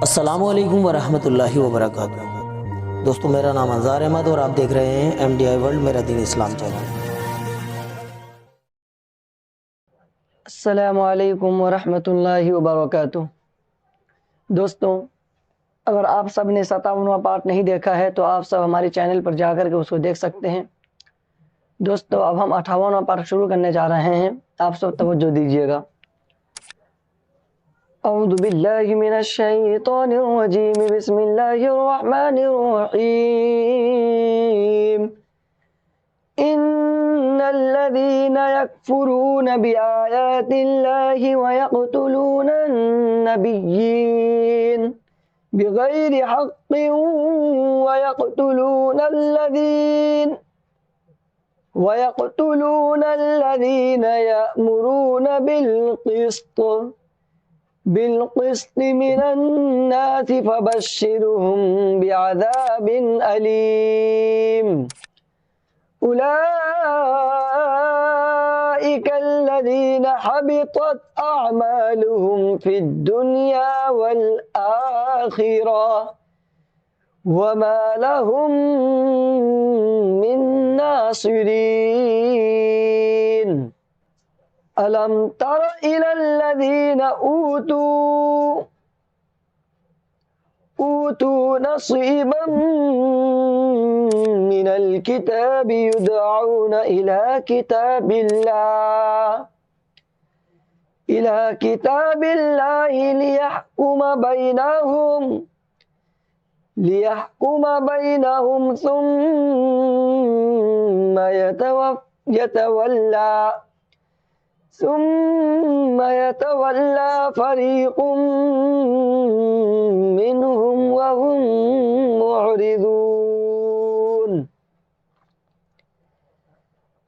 अस्सलामुअलैकुम वरहमतुल्लाहि वबरकातुहू। दोस्तों, मेरा नाम अंजार अहमद और आप देख रहे हैं MDI वर्ल्ड मेरा दीन इस्लाम चैनल। अस्सलामुअलैकुम वरहमतुल्लाहि वबरकातुहू। दोस्तों, अगर आप सब ने 57वां पार्ट नहीं देखा है तो आप सब हमारे चैनल पर जाकर के उसको देख सकते हैं। दोस्तों, अब हम 58वां पार्ट शुरू करने जा रहे हैं, आप सब तवज्जो दीजिएगा। औज़ु बिल्लाहि मिनश शैतानिर रजीम, बिस्मिल्लाहिर रहमानिर रहीम। इन्नल्लज़ीना यकफुरूना बिआयातिल्लाहि व यक़्तुलूनन नबिय्यीन बिग़ैरि हक़्क़िन वयक़्तुलून الذين يأمرون بالقسط من الناس فبشرهم بعذاب أليم أولئك الذين حبطت أعمالهم في الدنيا والآخرة وما لهم من नासिरीन। अलम तर इलल्लज़ीना ऊतू नसीबम मिनल किताबि युदअऊना इला किताबिल्लाहि लियहकुम बैनहुम ثم يتولى فريق منهم وهم معرضون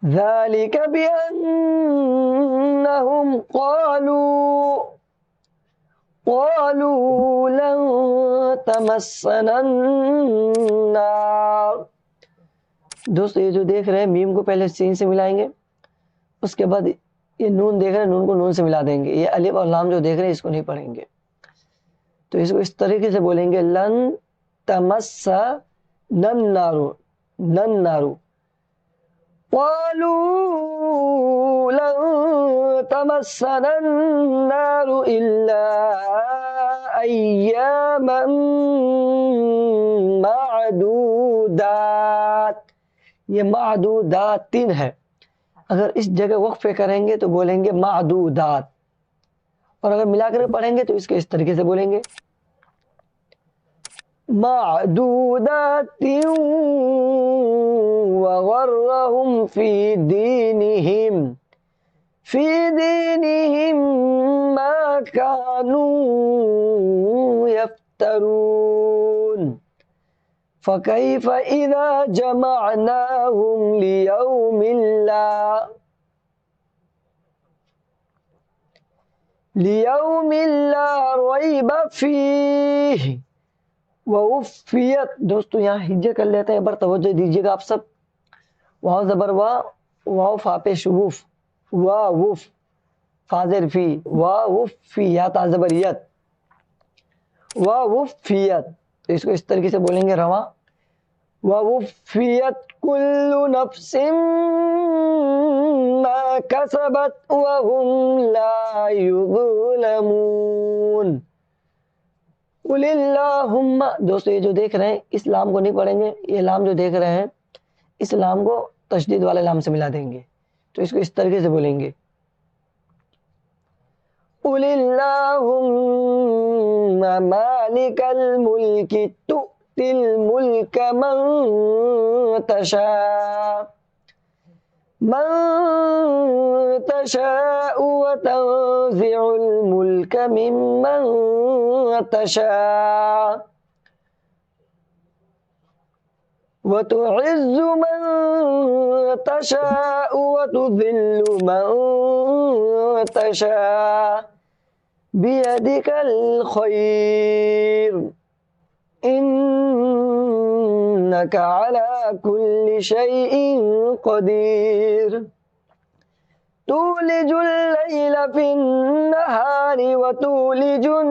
ذلك بأنهم قالوا لن तमस्सना अन्नार। दोस्तों, ये जो देख रहे हैं मीम को पहले सीन से मिलाएंगे, उसके बाद ये नून देख रहे हैं, नून को नून से मिला देंगे। ये अलिफ और लाम जो देख रहे हैं इसको नहीं पढ़ेंगे, तो इसको इस तरीके से बोलेंगे, लन तमस्सना अन्नारु क़ालू लन तमस्सना अन्नारु इल्ला अय्यामन मादूदात। ये मादूदात 3 है। अगर इस जगह वक्फे करेंगे तो बोलेंगे मादूदात, और अगर मिलाकर पढ़ेंगे तो इसके इस तरीके से बोलेंगे, मादूदातिन व गर्रहुम फी दीनिहिम मा कानू यफ्तरून फकैफ इज़ा जमअनाहुम लियौमिन ला रैब फीह वउफ़ियत। दोस्तों, यहाँ हिज्जे कर लेते हैं, एक बार तवज्जो दीजिएगा आप सब। वाव ज़बर वाव फा पे शुबूफ, वा वुफ फाज़िर फी, वा वुफ़ी या ताज़बरियत, वा वुफ़ियत। तो इसको इस तरीके से बोलेंगे, रवा वा वुफ़ियत कुल्लु नफ्सिम मा कसबत व हुम ला युज़लमून। कुलिल्लाहुम्मा। दोस्तों, ये जो देख रहे हैं इस लाम को नहीं पढ़ेंगे, ये लाम जो देख रहे हैं इस लाम को तशदीद वाले लाम से मिला देंगे, तो इसको इस तरीके से बोलेंगे, कुलिल्लाहुम्मा मालिकल मुल्कि तु'तिल मुल्का मन तशाअु व तंज़िउल मुल्का मिम्मन तशाअ व तु'इज़्ज़ु मन तशाअु व तुज़िल्लु मन तशाअ बियदिकल खैर इन्नका अला कुल्लि शैइन क़दीर। तूलिजुल लैल फिन नहारी व तूलिजुन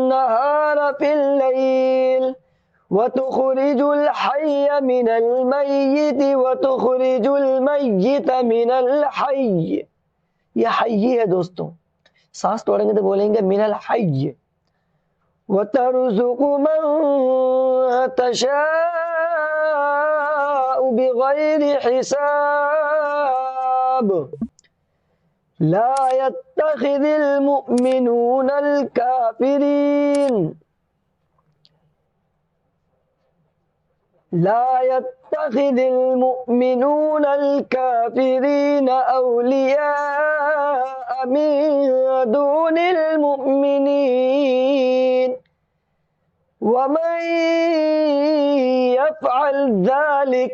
नहार في الليل وتخرج الحي من الميت وتخرج الميت من الحي। ये हय्य है दोस्तों, सांस तोड़ेंगे तो बोलेंगे मिनल हय्य। वतरजुकु मन तशाउ बिगैरि हिसाब। ला यत्तखिदिल मुमिनूनल काफिरीन ला यत्तखिदिल मुमिनूनल काफिरीन औलिया मिन दूनिल मुमिनीन वमन यफ़अल ज़ालिक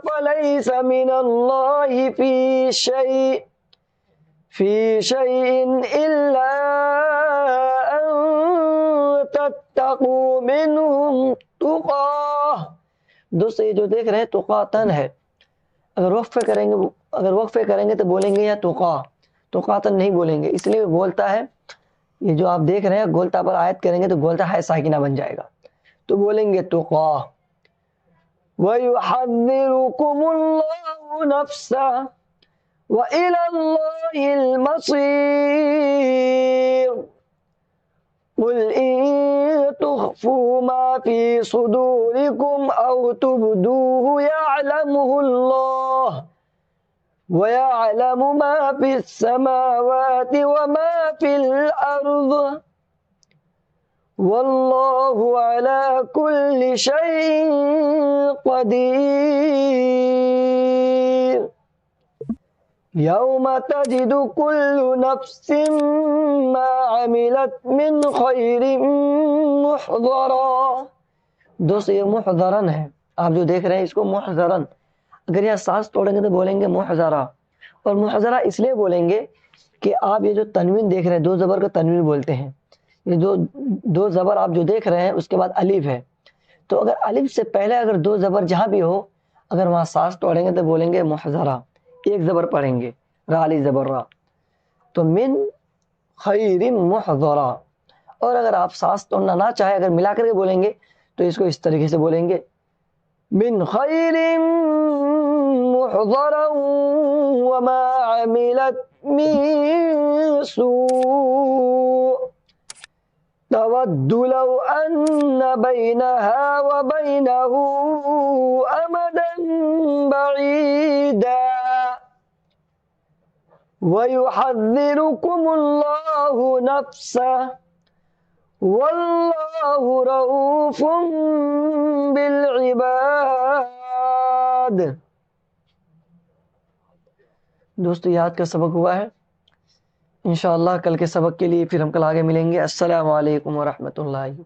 फलैस मिनल्लाहि फी शैइन इल्ला अन तत्तकू मिनहुम तुक़ा। दोस्तों ये जो देख रहे हैं तुक़ातन है, अगर वक्फ़े करेंगे तो बोलेंगे या तुक़ातन नहीं बोलेंगे, इसलिए बोलता है। ये जो आप देख रहे हैं गोलता पर आयत करेंगे तो गोलता है साकिना बन जाएगा, तो बोलेंगे तुक़ा। वयुहज़्ज़िरुकुमुल्लाहु नफ़्सह व इलल्लाहिल मसीर। कुल इन तुख़्फ़ू मा फ़ी सुदूरिकुम औ तुब्दूहु यअलमुहुल्लाह व यअलमु मा फ़िस समावाति व मा फ़िल अर्ज़ वल्लाहु अला कुल्लि शैइन क़दीर। यौम तजिदु कुल्लु नफ्सिन मा अमिलत मिन खैरिन मुहज़रा। दोस्तों ये मुहज़रन है, आप जो देख रहे हैं इसको मुहज़रन, अगर यहाँ सांस तोड़ेंगे तो बोलेंगे मुहज़रा। और मुहज़रा इसलिए बोलेंगे कि आप ये जो तनवीन देख रहे हैं, दो ज़बर का तनवीन बोलते हैं। ये जो दो ज़बर आप जो देख रहे हैं उसके बाद अलिफ है, तो अगर अलिफ से पहले अगर दो ज़बर जहाँ भी हो, अगर वहाँ सांस तोड़ेंगे तो बोलेंगे मुहज़रा, एक ज़बर पढ़ेंगे राली ज़बर रा, तो मिन खैरिन मुहज़रा। और अगर आप सांस तोड़ना ना चाहे, अगर मिला करके बोलेंगे तो इसको इस तरीके से बोलेंगे मिन खैरिन मुहज़रा व मा अमिलत मिन सू तवद्दु लौ अन्न बैनहा व बैनहु अमदन बईदा वयुहज़्ज़िरुकुमुल्लाहु नफ़्सह वल्लाहु रऊफ़ुम बिल इबाद। दोस्तों याद का सबक हुआ है। इंशाअल्लाह कल के सबक के लिए फिर हम कल आगे मिलेंगे। अस्सलामु अलैकुम व रहमतुल्लाहि।